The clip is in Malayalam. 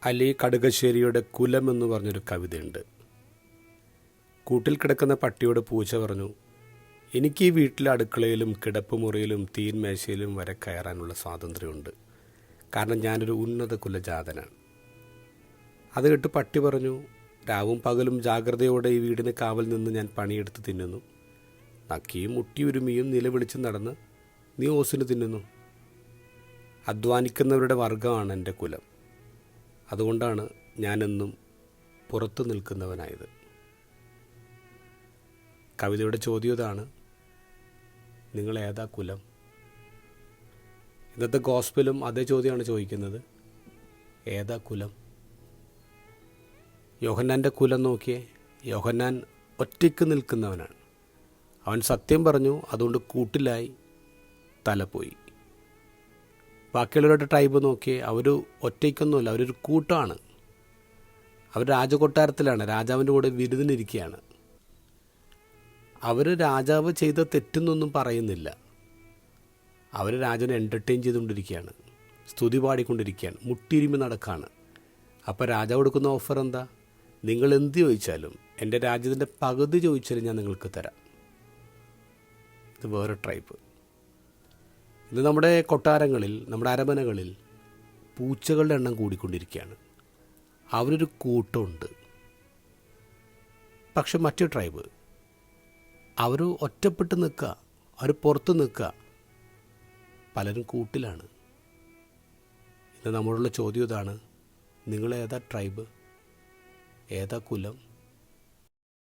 അലി കടുകശ്ശേരിയുടെ കുലം എന്ന് പറഞ്ഞൊരു കവിതയുണ്ട്. കൂട്ടിൽ കിടക്കുന്ന പട്ടിയോട് പൂച്ച പറഞ്ഞു, എനിക്ക് ഈ വീട്ടിലെ അടുക്കളയിലും കിടപ്പുമുറിയിലും തീൻമേശയിലും വരെ കയറാനുള്ള സ്വാതന്ത്ര്യമുണ്ട്. കാരണം ഞാനൊരു ഉന്നത കുലജാതനാണ്. അത് കേട്ട് പട്ടി പറഞ്ഞു, രാവും പകലും ജാഗ്രതയോടെ ഈ വീടിന് കാവൽ നിന്ന് ഞാൻ പണിയെടുത്ത് തിന്നുന്നു. നക്കിയും മുട്ടിയുരുമിയും നിലവിളിച്ചും നടന്ന് നീ ഓസിന് തിന്നുന്നു. അധ്വാനിക്കുന്നവരുടെ വർഗമാണ് എൻ്റെ കുലം. അതുകൊണ്ടാണ് ഞാനെന്നും പുറത്തു നിൽക്കുന്നവനായത്. കവിതയുടെ ചോദ്യം ഇതാണ്, നിങ്ങളേതാ കുലം? ഇന്നത്തെ ഗോസ്പലും അതേ ചോദ്യമാണ് ചോദിക്കുന്നത്, ഏതാ കുലം? യോഹന്നാൻ്റെ കുലം നോക്കിയേ. യോഹന്നാൻ ഒറ്റയ്ക്ക് നിൽക്കുന്നവനാണ്. അവൻ സത്യം പറഞ്ഞു, അതുകൊണ്ട് കൂട്ടിലായി തല പോയി. ബാക്കിയുള്ളവരുടെ ട്രൈബ് നോക്കിയേ, അവർ ഒറ്റയ്ക്കൊന്നുമല്ല, അവരൊരു കൂട്ടമാണ്. അവർ രാജകൊട്ടാരത്തിലാണ്, രാജാവിൻ്റെ കൂടെ വിരുന്നിരിക്കുകയാണ്. അവർ രാജാവ് ചെയ്ത തെറ്റെന്നൊന്നും പറയുന്നില്ല. അവർ രാജാവിനെ എൻ്റർടൈൻ ചെയ്തുകൊണ്ടിരിക്കുകയാണ്, സ്തുതി പാടിക്കൊണ്ടിരിക്കുകയാണ്, മുട്ടിയിരുമി നടക്കുകയാണ്. അപ്പോൾ രാജാവ് കൊടുക്കുന്ന ഓഫർ എന്താ? നിങ്ങൾ എന്ത് ചോദിച്ചാലും, എൻ്റെ രാജ്യത്തിൻ്റെ പകുതി ചോദിച്ചാലും ഞാൻ നിങ്ങൾക്ക് തരാം. ഇത് വേറെ ട്രൈബ്. ഇത് നമ്മുടെ കൊട്ടാരങ്ങളിൽ, നമ്മുടെ അരമനകളിൽ പൂച്ചകളുടെ എണ്ണം കൂടിക്കൊണ്ടിരിക്കുകയാണ്. അവരൊരു കൂട്ടമുണ്ട്. പക്ഷെ മറ്റു ട്രൈബ് അവർ ഒറ്റപ്പെട്ട് നിൽക്കുക, അവർ പുറത്ത് നിൽക്കുക, പലരും കൂട്ടിലാണ്. ഇന്ന് നമ്മളുള്ള ചോദ്യം ഇതാണ്, നിങ്ങളേതാ ട്രൈബ്? ഏതാ കുലം?